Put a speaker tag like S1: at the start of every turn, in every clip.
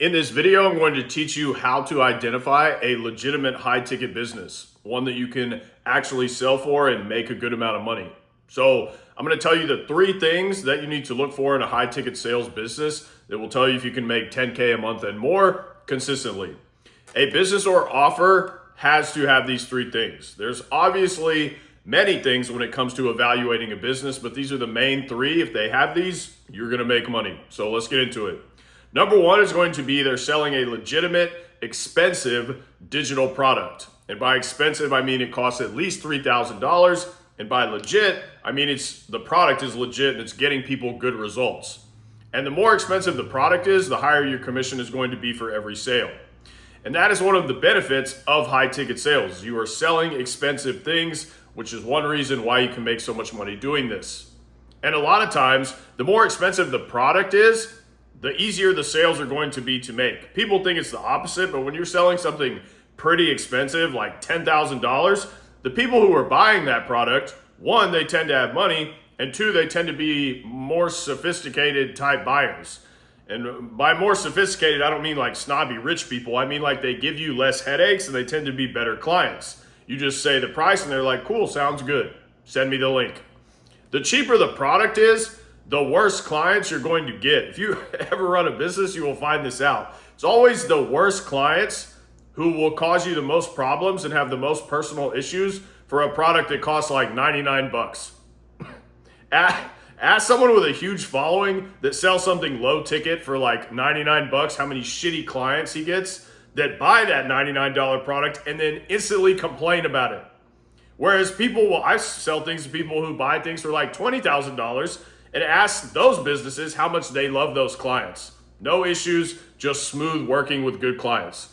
S1: In this video, I'm going to teach you how to identify a legitimate high ticket business, one that you can actually sell for and make a good amount of money. So I'm going to tell you the three things that you need to look for in a high ticket sales business that will tell you if you can make 10K a month and more consistently. A business or offer has to have these three things. There's obviously many things when it comes to evaluating a business, but these are the main three. If they have these, you're going to make money. So let's get into it. Number one is going to be they're selling a legitimate, expensive digital product. And by expensive, I mean it costs at least $3,000. And by legit, I mean the product is legit and it's getting people good results. And the more expensive the product is, the higher your commission is going to be for every sale. And that is one of the benefits of high ticket sales. You are selling expensive things, which is one reason why you can make so much money doing this. And a lot of times, the more expensive the product is, the easier the sales are going to be to make. People think it's the opposite, but when you're selling something pretty expensive, like $10,000, the people who are buying that product, one, they tend to have money, and two, they tend to be more sophisticated type buyers. And by more sophisticated, I don't mean like snobby rich people. I mean like they give you less headaches and they tend to be better clients. You just say the price and they're like, cool, sounds good. Send me the link. The cheaper the product is, the worse clients you're going to get. If you ever run a business, you will find this out. It's always the worst clients who will cause you the most problems and have the most personal issues for a product that costs like 99 bucks. Ask someone with a huge following that sells something low ticket for like 99 bucks, how many shitty clients he gets that buy that $99 product and then instantly complain about it. Whereas I sell things to people who buy things for like $20,000 and ask those businesses how much they love those clients. No issues, just smooth working with good clients.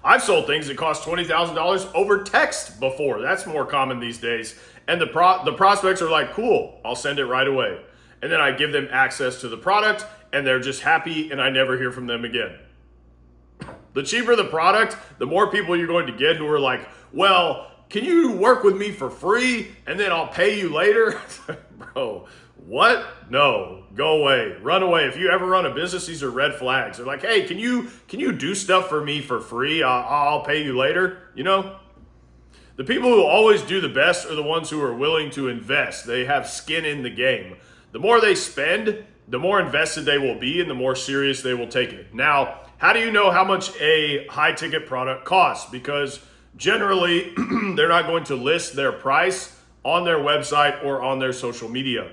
S1: I've sold things that cost $20,000 over text before. That's more common these days. And the prospects are like, cool, I'll send it right away. And then I give them access to the product and they're just happy and I never hear from them again. The cheaper the product, the more people you're going to get who are like, well, can you work with me for free and then I'll pay you later? Bro, what? No, go away, run away. If you ever run a business, these are red flags. They're like, hey, can you do stuff for me for free? I'll pay you later. You know, the people who always do the best are the ones who are willing to invest. They have skin in the game. The more they spend, the more invested they will be and the more serious they will take it. Now, how do you know how much a high ticket product costs? Because generally, they're not going to list their price on their website or on their social media.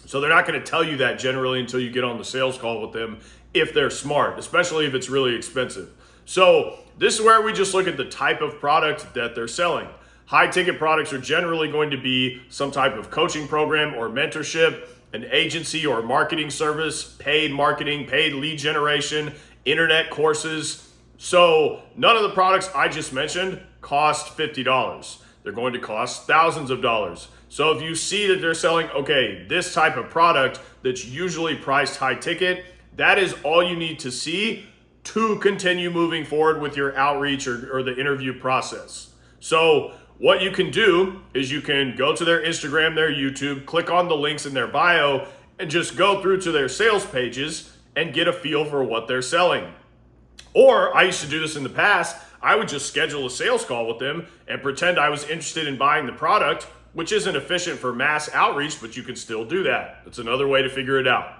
S1: So they're not going to tell you that generally until you get on the sales call with them if they're smart, especially if it's really expensive. So this is where we just look at the type of product that they're selling. High ticket products are generally going to be some type of coaching program or mentorship, an agency or marketing service, paid marketing, paid lead generation, internet courses. So none of the products I just mentioned cost $50. They're going to cost thousands of dollars. So if you see that they're selling, okay, this type of product that's usually priced high ticket, that is all you need to see to continue moving forward with your outreach or the interview process. So what you can do is you can go to their Instagram, their YouTube, click on the links in their bio, and just go through to their sales pages and get a feel for what they're selling. Or I used to do this in the past. I would just schedule a sales call with them and pretend I was interested in buying the product, which isn't efficient for mass outreach, but you can still do that. It's another way to figure it out.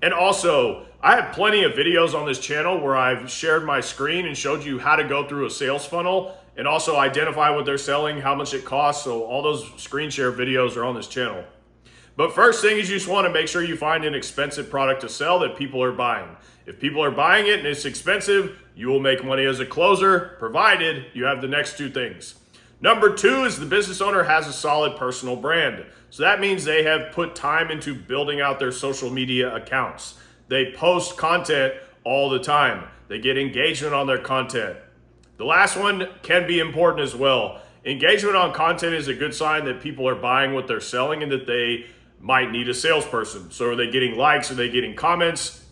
S1: And also, I have plenty of videos on this channel where I've shared my screen and showed you how to go through a sales funnel and also identify what they're selling, how much it costs. So all those screen share videos are on this channel. But first thing is you just want to make sure you find an expensive product to sell that people are buying. If people are buying it and it's expensive, you will make money as a closer, provided you have the next two things. Number two is the business owner has a solid personal brand. So that means they have put time into building out their social media accounts. They post content all the time. They get engagement on their content. The last one can be important as well. Engagement on content is a good sign that people are buying what they're selling and that they might need a salesperson. So are they getting likes? Are they getting comments?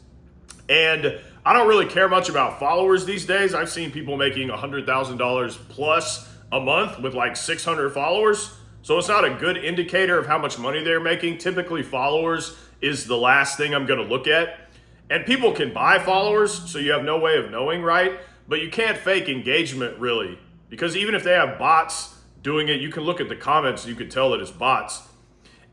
S1: And I don't really care much about followers these days. I've seen people making $100,000 plus a month with like 600 followers. So it's not a good indicator of how much money they're making. Typically followers is the last thing I'm going to look at. And people can buy followers, so you have no way of knowing, right? But you can't fake engagement really, because even if they have bots doing it, you can look at the comments and you can tell that it's bots.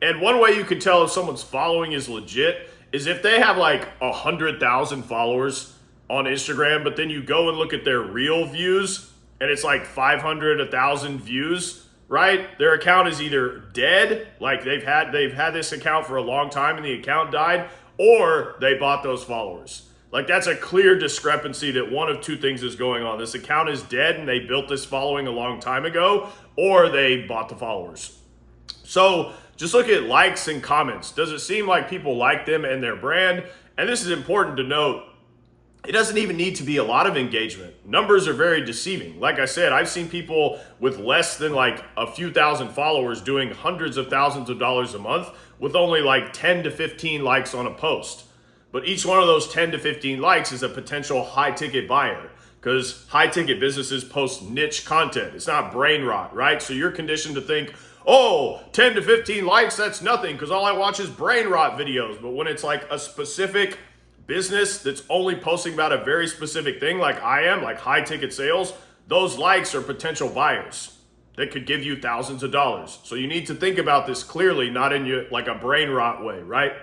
S1: And one way you can tell if someone's following is legit is if they have like 100,000 followers on Instagram, but then you go and look at their real views and it's like 500, 1,000 views, right? Their account is either dead, like they've had this account for a long time and the account died, or they bought those followers. Like that's a clear discrepancy that one of two things is going on. This account is dead and they built this following a long time ago, or they bought the followers. So just look at likes and comments. Does it seem like people like them and their brand? And this is important to note. It doesn't even need to be a lot of engagement. Numbers are very deceiving. Like I said, I've seen people with less than like a few thousand followers doing hundreds of thousands of dollars a month with only like 10 to 15 likes on a post. But each one of those 10 to 15 likes is a potential high ticket buyer, because high ticket businesses post niche content. It's not brain rot, right? So you're conditioned to think, oh, 10 to 15 likes, that's nothing because all I watch is brain rot videos. But when it's like a specific business that's only posting about a very specific thing like I am, like high ticket sales, those likes are potential buyers that could give you thousands of dollars. So you need to think about this clearly, not in your like a brain rot way, right?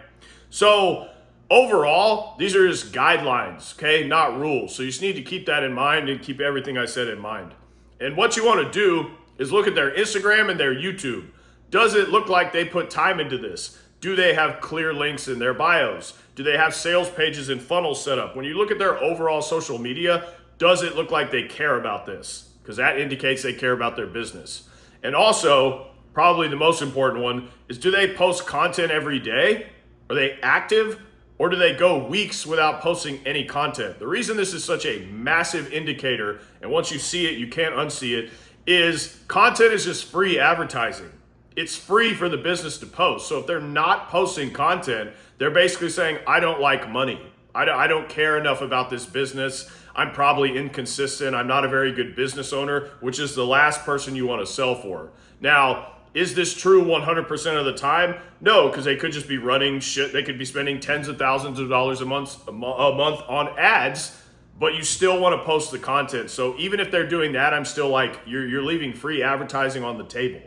S1: So overall, these are just guidelines, okay, not rules. So you just need to keep that in mind and keep everything I said in mind. And what you want to do is look at their Instagram and their YouTube. Does it look like they put time into this? Do they have clear links in their bios? Do they have sales pages and funnels set up? When you look at their overall social media, does it look like they care about this? Because that indicates they care about their business. And also, probably the most important one is, do they post content every day? Are they active? Or do they go weeks without posting any content? The reason this is such a massive indicator, and once you see it, you can't unsee it, is content is just free advertising. It's free for the business to post. So if they're not posting content, they're basically saying, I don't like money. I don't care enough about this business. I'm probably inconsistent. I'm not a very good business owner, which is the last person you want to sell for. Now, is this true 100% of the time? No, because they could just be running shit. They could be spending tens of thousands of dollars a month on ads, but you still want to post the content. So even if they're doing that, I'm still like, you're leaving free advertising on the table.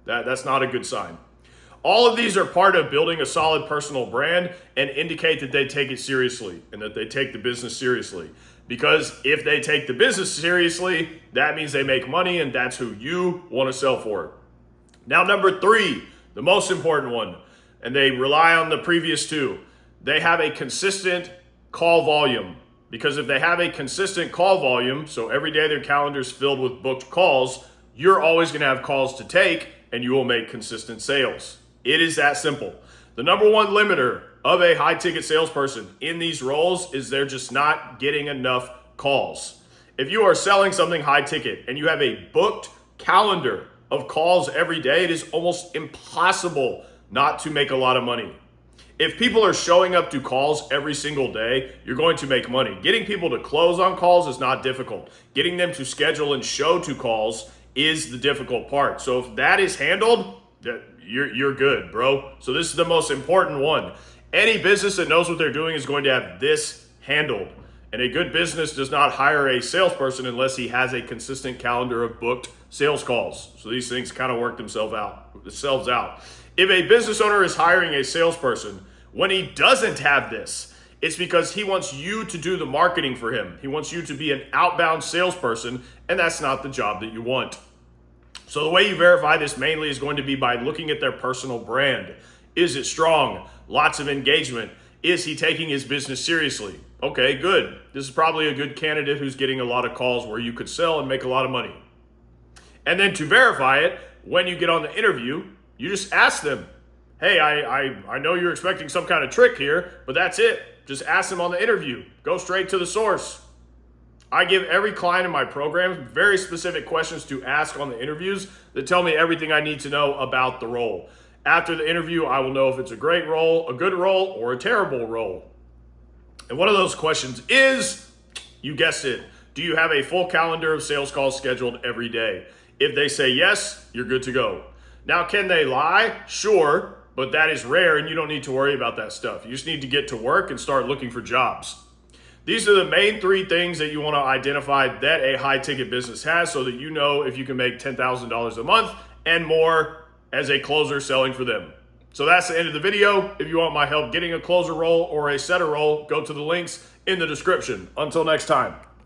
S1: That's not a good sign. All of these are part of building a solid personal brand and indicate that they take it seriously and that they take the business seriously. Because if they take the business seriously, that means they make money, and that's who you want to sell for. Now, number 3, the most important one, and they rely on the previous 2, they have a consistent call volume. Because if they have a consistent call volume, so every day their calendar is filled with booked calls, you're always going to have calls to take, and you will make consistent sales. It is that simple. The number one limiter of a high ticket salesperson in these roles is they're just not getting enough calls. If you are selling something high ticket and you have a booked calendar of calls every day, it is almost impossible not to make a lot of money. If people are showing up to calls every single day, you're going to make money. Getting people to close on calls is not difficult. Getting them to schedule and show to calls is the difficult part. So if that is handled, you're good, bro. So this is the most important one. Any business that knows what they're doing is going to have this handled. And a good business does not hire a salesperson unless he has a consistent calendar of booked sales calls. So these things kind of work themselves out. If a business owner is hiring a salesperson, when he doesn't have this, it's because he wants you to do the marketing for him. He wants you to be an outbound salesperson, and that's not the job that you want. So the way you verify this mainly is going to be by looking at their personal brand. Is it strong? Lots of engagement. Is he taking his business seriously? Okay, good. This is probably a good candidate who's getting a lot of calls where you could sell and make a lot of money. And then to verify it, when you get on the interview, you just ask them, hey, I know you're expecting some kind of trick here, but that's it. Just ask them on the interview. Go straight to the source. I give every client in my program very specific questions to ask on the interviews that tell me everything I need to know about the role. After the interview, I will know if it's a great role, a good role, or a terrible role. And one of those questions is, you guessed it, do you have a full calendar of sales calls scheduled every day? If they say yes, you're good to go. Now, can they lie? Sure, but that is rare and you don't need to worry about that stuff. You just need to get to work and start looking for jobs. These are the main 3 things that you want to identify that a high ticket business has so that you know if you can make $10,000 a month and more as a closer selling for them. So that's the end of the video. If you want my help getting a closer role or a setter role, go to the links in the description. Until next time.